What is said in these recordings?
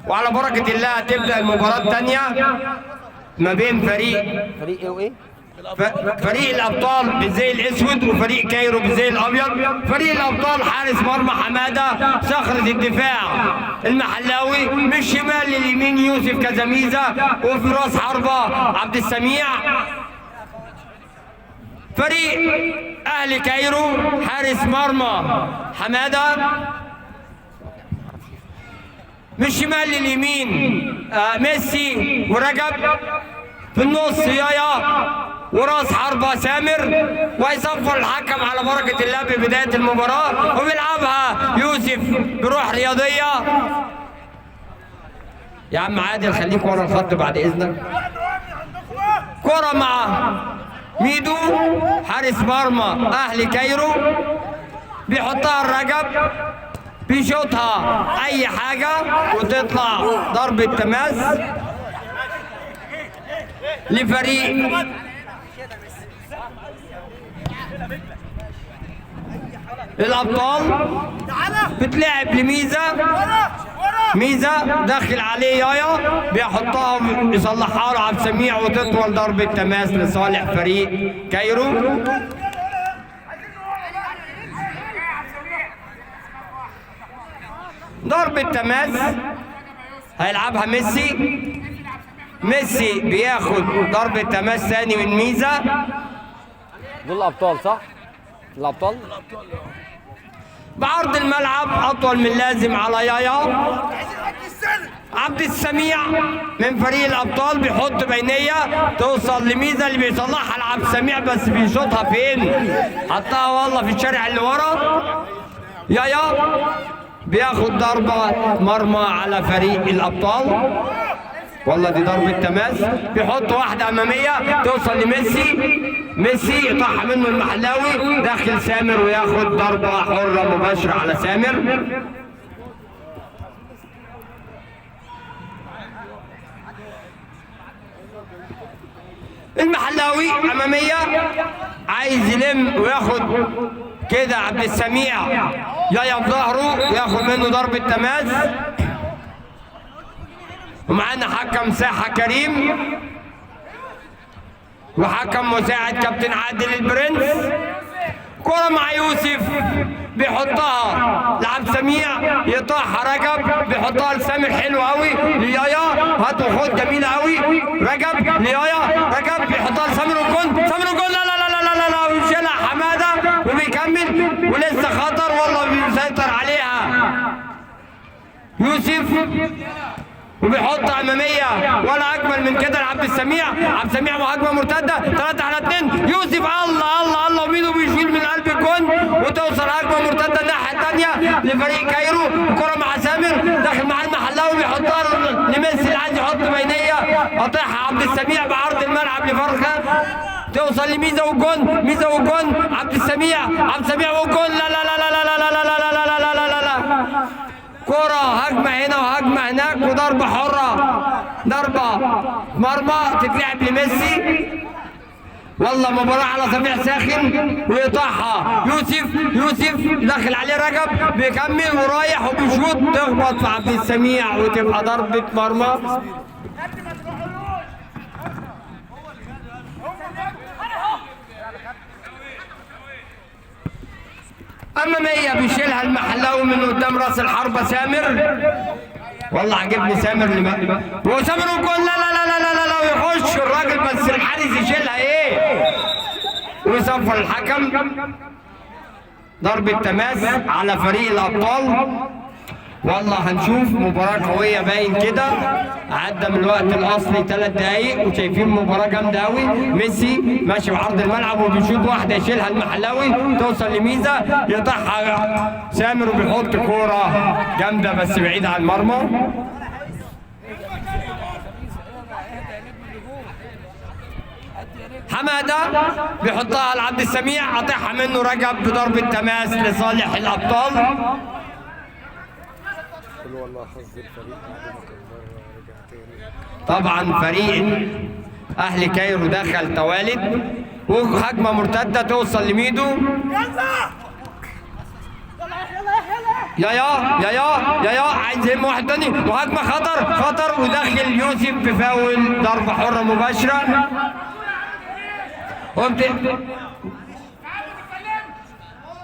وعلى بركة الله هتبدأ المباراة الثانية ما بين فريق ايه وايه؟ فريق الابطال بالزي الاسود وفريق كايرو بالزي الابيض. فريق الابطال حارس مرمى حماده صخره الدفاع المحلاوي، من الشمال لليمين يوسف كزميزه، وفي راس حربه عبد السميع. فريق اهل كايرو حارس مرمى حماده، من الشمال لليمين ميسي ورجب، في النص يايا، وراس حربة سامر. ويصفر الحكم على بركة الله ببداية المباراة، وبيلعبها يوسف بروح رياضية. يا عم عادل خليك ورا الخط بعد إذنك. كرة مع ميدو حارس مرمى أهل كايرو، بيحطها الرجب، بيشوطها أي حاجة وتطلع ضربة تماس لفريق الابطال. بتلعب لميزه، ميزه داخل عليه يايا، بيحطها يصلحها له عبد السميع وتطول ضربه تماس لصالح فريق كايرو. ضربه تماس هيلعبها ميسي. ميسي بياخد ضربة تماس ثاني من ميزة. دول الابطال صح؟ الابطال بعرض الملعب اطول من اللازم على يايا. عبد السميع من فريق الابطال بيحط بينيه توصل لميزه اللي بيصلحها لعبد السميع، بس بيشوطها فين؟ حطها والله في الشارع اللي ورا. يايا بياخد ضربه مرمى على فريق الابطال. والله دي ضربة تماس، بيحط واحدة أمامية توصل لميسي. ميسي يطحها منه المحلاوي داخل سامر وياخد ضربة حرة مباشرة على سامر. المحلاوي أمامية عايز يلم وياخد كده عبد السميع يايا بظهره وياخد منه ضربة تماس. ومعانا حكم ساحة كريم وحكم مساعد كابتن عادل البرنس. كرة مع يوسف بيحطها لعبد سميع، يقطعها رجب، بيحطها لسامر حلو قوي ليايا، هات وخد جميلة قوي. رجب ليايا، رجب بيحطها لسامر والجون، سامر والجون. لا لا لا لا لا لا، ويشيلها حمادة وبيكمل ولسه خطر والله بيسيطر عليها يوسف وبيحط اماميه ولا اجمل من كده لعبد السميع. عبد السميع وهجمه مرتده 3 على 2. يوسف الله الله الله وميدو بيشيل من قلب الجون وتوصل هجمه مرتده الناحيه الثانيه لفريق كايرو. كره مع سامر داخل مع المحلاوي بيحطها لميسي اللي عايز يحط بينيه، قاطعها عبد السميع بعرض الملعب لفرخه توصل لميزه والجون. ميزه والجون عبد السميع، عبد السميع والجون. لا لا لا لا لا لا لا لا لا لا لا لا لا. كرة هجمة هنا وهجمة هناك وضربة حرة، ضربة مرمى تتلعب لميسي. والله مباراة على صفيح ساخن ويقطعها يوسف داخل عليه رجب بيكمل ورايح وبيشوط تخبط في عبد السميع وتبقى ضربة مرمى. أمامية بيشيلها المحلاوي من قدام راس الحربة سامر. والله عجبني سامر وسامر والجون. لا لا لا لا لا لا، ويخش الراجل بس الحارس يشيلها ايه ويصفر الحكم. ضربة تماس على فريق الأبطال. والله هنشوف مباراة قوية باين كده. عدى من الوقت الأصلي 3 دقايق وشايفين مباراة جامدة أوي. ميسي ماشي بعرض الملعب وبيشوط واحدة يشيلها المحلاوي توصل لميزة يقطعها سامر وبيحط كورة جامدة بس بعيدة عن المرمى. حمادة بيحطها لعبد السميع، قاطعها منه رجب بضربة تماس لصالح الأبطال. طبعا فريق اهل كايرو دخل توالد وهجمه مرتده توصل لميدو. يا عايز يهم واحد تاني، مهاجمة خطر وداخل يوسف بفاول، ضربة حرة مباشرة.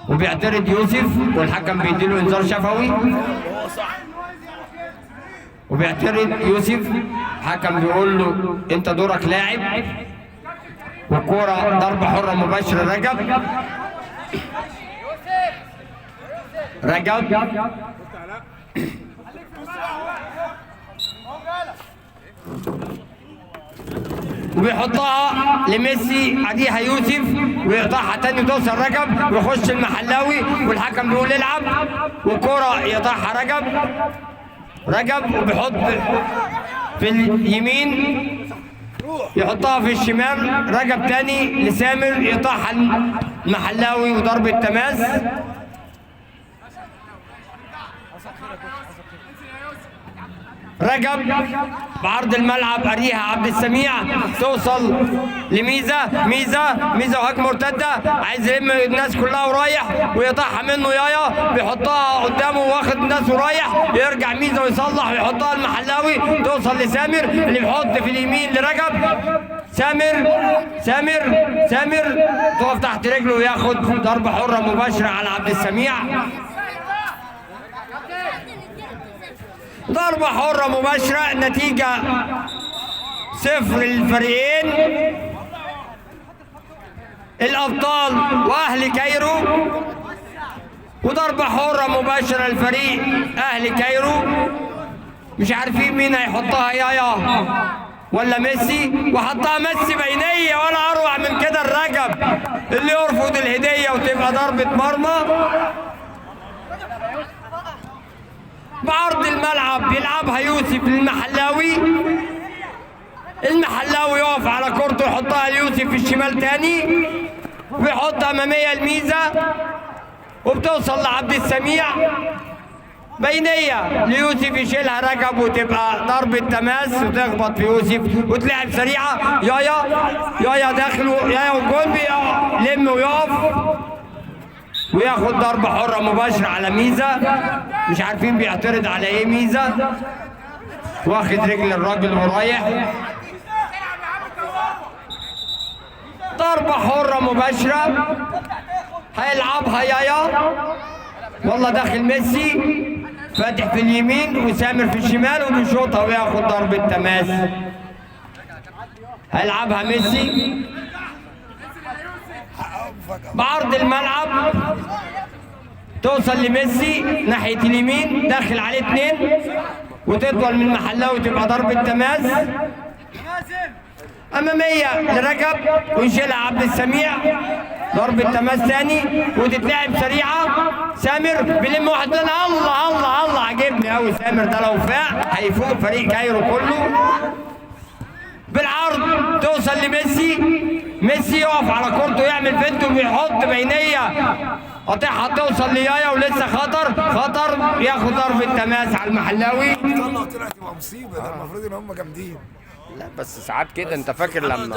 وبيعترض يوسف والحكم بيديله انذار شفوي. وبيعترض يوسف، الحكم بيقول له انت دورك لاعب. والكورة ضربة حرة مباشرة رجب وبيحطها لميسي، اديها يوسف ويقطعها تاني توصل رجب ويخش المحلاوي والحكم بيقول العب، والكرة يقطعها رجب وبيحط في اليمين يحطها في الشمال، رجب تاني لسامر يقطعها المحلاوي وضربة تماس. رجب بعرض الملعب اريها عبد السميع توصل لميزة وهجمه مرتده، عايز يلم الناس كلها ورايح ويقطعها منه يايا، بيحطها قدامه واخد الناس ورايح، يرجع ميزة ويصلح ويحطها المحلاوي توصل لسامر اللي بيحط في اليمين لرجب. سامر تقف تحت رجله وياخد ضربة حرة مباشرة على عبد السميع. ضربة حرة مباشرة، النتيجة 0 للفريقين، الأبطال وأهل كايرو. وضربة حرة مباشرة للفريق أهل كايرو، مش عارفين مين هيحطها يايا ولا ميسي، وحطها ميسي بينية ولا أروع من كده الرجب اللي يرفض الهدية وتبقى ضربة مرمى. بعرض الملعب بيلعبها يوسف للمحلاوي، المحلاوي يقف على كورته يحطها ليوسف في الشمال تاني ويحطها اماميه لميزه وبتوصل لعبد السميع بينيه ليوسف يشيلها رجب وتبقى ضربه تماس وتخبط في يوسف وتلعب سريعه. يايا داخله يايا والجول بيلم ويقف وياخد ضربة حرة مباشرة على ميزة، مش عارفين بيعترض على ايه ميزة، واخد رجل الراجل ورايح. ضربة حرة مباشرة هيلعبها يايا، والله داخل ميسي فاتح في اليمين وسامر في الشمال وبيشوطها وياخد ضربة تماس. هيلعبها ميسي بعرض الملعب توصل لميسي ناحية اليمين، داخل عليه 2 وتطول من محلاوي وتبقى ضربة تماس أمامية لرجب ويشيلها عبد السميع، ضربة تماس ثاني وتتلعب سريعة. سامر بيلم واحد من الله عجبني أوي سامر ده، لو فاق هيفوق فريق كايرو كله. بالعرض توصل ميسي يقف على كورته يعمل فنت وبيحط بينيه قاطعها توصل ليايا ولسه خطر ياخد ضربة تماس على المحلاوي. طلعت تبقى مصيبه، ده المفروض ان هم جامدين. لا بس ساعات كده انت فاكر لما انت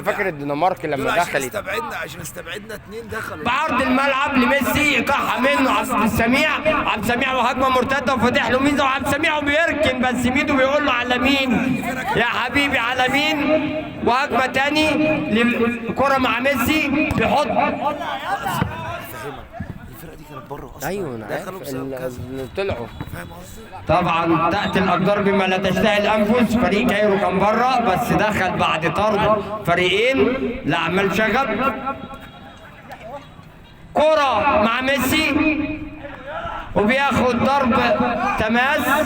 فاكر الدنمارك لما دخلت عشان استبعدنا 2 دخلوا بعرض الملعب لميسي يقطعها منه عبد السميع وهجمه مرتده وفاتح له ميزه وعبد السميع وبيركن بس ميدو بيقول له على مين يا حبيبي على مين. وهجمه تاني الكره مع ميسي بيحط الفرقه دي كانت بره اصلا. ايوه انا عارف اللي طلعوا فاهم قصدي؟ طبعا تأتي الأقدار بما لا تشتهي الأنفس. فريق كايرو كان بره بس دخل بعد طرد فريقين لأعمال شغب. كرة مع ميسي وبياخد ضرب تماس.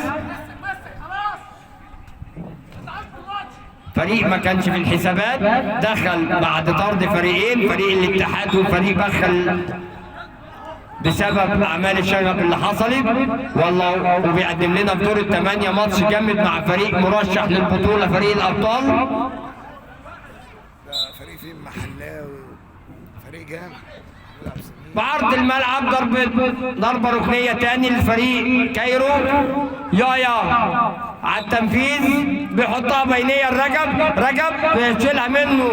فريق ما كانش في الحسابات دخل بعد طرد فريقين، فريق الاتحاد وفريق بخل بسبب اعمال الشغب اللي حصلت والله. وبيقدم لنا في دور ال8 ماتش جامد مع فريق مرشح للبطوله فريق الابطال. ده فريق فيه محلاوي، فريق جامد. بعرض الملعب ضربه ركنيه تاني للفريق كايرو. يايا على التنفيذ بيحطها بينيه الرجب بيشيلها منه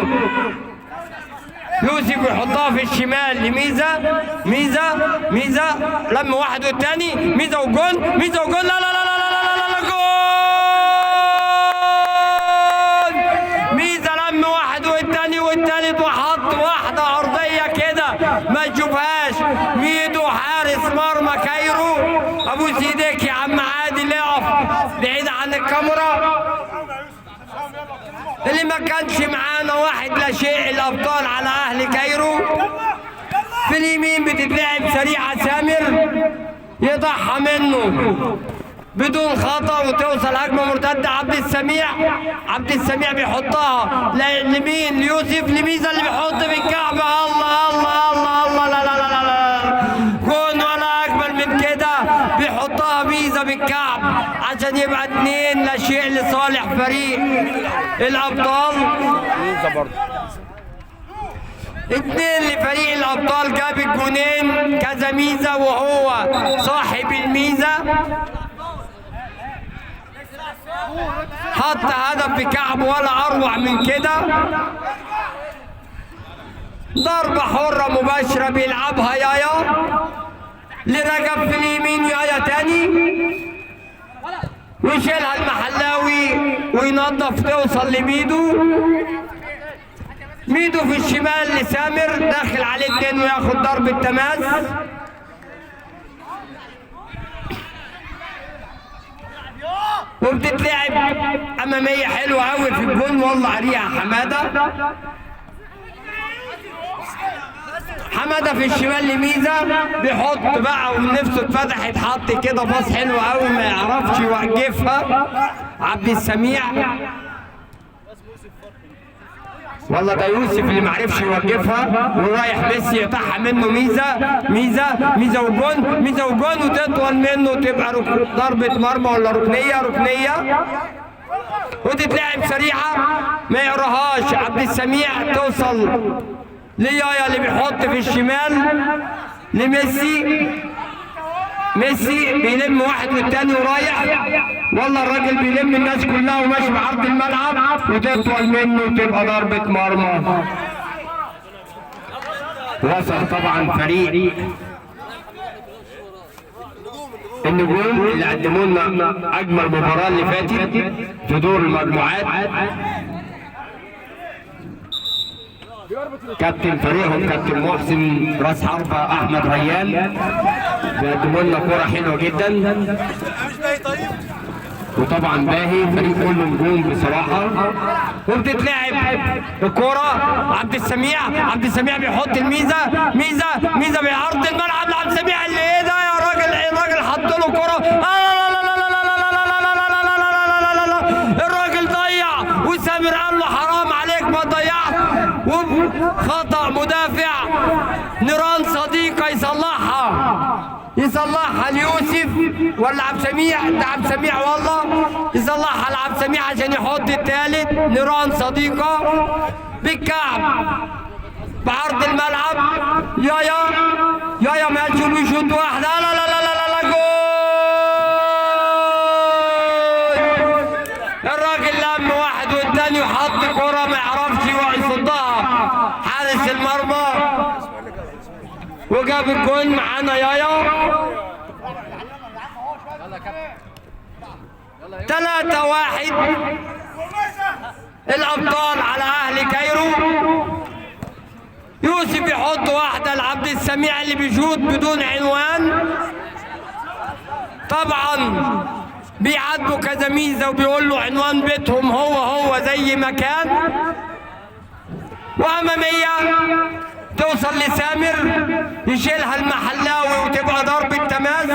يوسف يحطها في الشمال لميزة. ميزة ميزة لم واحد والتاني، ميزة وجون، ميزة وجون، لا لا لا لا لا لا لا جون. ميزة لم واحد والتاني والتالت وحط واحدة أرضية كده ما تشوفهاش. ميدو حارس مرمى كايرو. أبوس إيديك يا عم عادل، اقف بعيد عن الكاميرا. اللي ما كانش معانا واحد لا شيء، الأبطال على أهل كايرو. في اليمين بتتلعب سريعة، سامر يضحى منه بدون خطأ وتوصل هجمة مرتدة. عبد السميع، عبد السميع بيحطها لمين؟ ليوسف، لميزة اللي بيحط بالكعبة. الله الله الله الله، لا لا لا لا لا جون ولا أجمل من كده. بيحطها ميزة بالكعب عشان يبقى 2 لا شيء لصالح فريق الأبطال. ميزة برضه 2 لفريق الأبطال. جاب الجونين كذا ميزة وهو صاحب الميزة. حط هدف بكعب ولا أروع من كده. ضربة حرة مباشرة بيلعبها يايا لرجب في اليمين. يايا تاني ويشيلها المحلاوي وينظف توصل لميدو. ميدو في الشمال لسامر، داخل عليه 2 وياخد ضربة تماس. وبتتلعب اماميه حلوه قوي في الجون، والله عليها حماده. حماده في الشمال لميزه، بيحط بقى ونفسه اتفتحت، حط كده باص حلو قوي ما يعرفش يوقفها عبد السميع. والله ده يوسف اللي معرفش يوقفها، ورايح ميسي يقطعها منه. ميزه ميزه ميزه وجون، ميزه وجون، وتطول منه تبقى ضربه مرمى ولا ركنيه. ركنيه وتتلعب سريعه ما يقراهاش عبد السميع، توصل ليايا اللي بيحط في الشمال لميسي. ميسي بيلم واحد والتاني ورايح، والله الراجل بيلم الناس كلها وماشي بعرض الملعب، وتطول منه وتبقى ضربة مرمى. وصل طبعا فريق النجوم اللي قدموا لنا اجمل مباراة اللي فاتت في دور المجموعات. كابتن فريقهم كابتن محسن راس حربة احمد ريان بيقدموا لنا كرة حلوة جدا. وطبعا باهي فريق كله نجوم بصراحة. وبتتلعب الكرة عبد السميع، عبد السميع بيحط الميزة. ميزة ميزة بيعرض الملعب لعبد السميع. اللي ايه ده يا راجل؟ الراجل حط له كرة. الراجل ضيع وسامر قال له حرام عليك ما ضيعت، وخطأ مدافع. نيران صديقة يصلحها ليوسف ولا عبد السميع؟ ده عبد السميع والله. يصلحها لعبد السميع عشان يحط الثالث. نيران صديقة بالكعب بعرض الملعب. يايا ماشي وبيشوط واحدة. لا لا لا لا لا جول. الراجل لم واحد والتاني وحط كرة ما يعرفش يصدها حارس المرمى وجاب الجول. معانا يايا 3-1 الأبطال على أهل كايرو. يوسف يحط واحدة لعبد السميع اللي بيشوط بدون عنوان. طبعا بيعاتبوا كذا ميزة وبيقول له عنوان بيتهم هو زي ما كان. وأمامية توصل لسامر يشيلها المحلاوي وتبقى ضربة تماس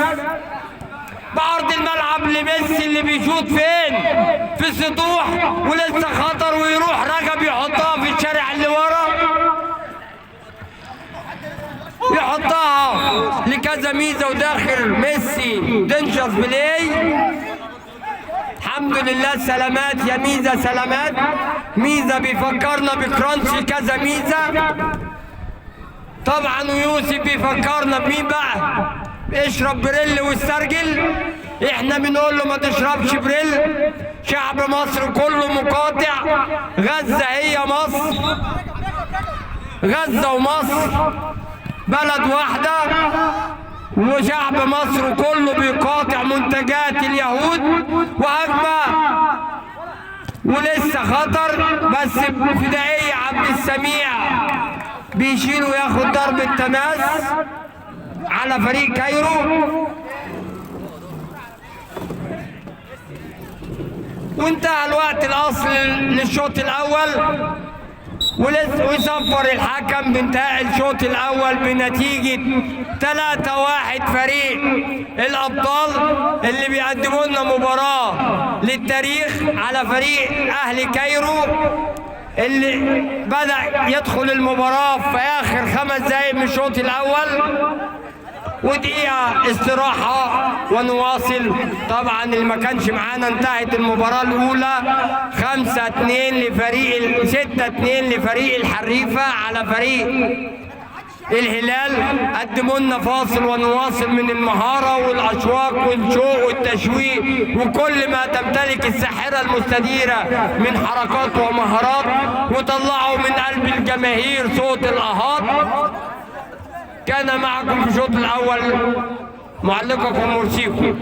بعرض الملعب لميسي اللي بيشوط فين؟ في سطوح ولسه خطر، ويروح رجب يحطها في الشارع اللي ورا، يحطها لكذا ميزة وداخل ميسي دنشس بلاي. الحمد لله سلامات يا ميزة، سلامات. ميزة بيفكرنا بكرانشي كذا ميزة طبعا. ويوسف بيفكرنا بمين بقى؟ اشرب بريل واسترجل. احنا بنقول له ما تشربش بريل. شعب مصر كله مقاطع، غزة هي مصر. غزة ومصر بلد واحدة، وشعب مصر كله بيقاطع منتجات اليهود وهجمة، ولسه خطر. بس فدائية عبد السميع بيشيل وياخد ضربة تماس على فريق كايرو، وانتهى الوقت الاصلي للشوط الاول، ويصفر الحكم بانتهاء الشوط الاول بنتيجة 3-1 فريق الابطال اللي بيقدموا لنا مباراة للتاريخ على فريق اهلي كايرو اللي بدأ يدخل المباراة في اخر 5 دقايق من الشوط الاول، ودقيقة استراحة ونواصل. طبعا اللي ما كانش معانا انتهت المباراة الأولى 5-2 لفريق 6-2 لفريق الحريفة على فريق الهلال. قدموا لنا فاصل ونواصل من المهارة والأشواق والشوق والتشويق وكل ما تمتلك الساحرة المستديرة من حركات ومهارات، وطلعوا من قلب الجماهير صوت الأهات. كان معكم في الشوط الأول معلقكم مرسيكم.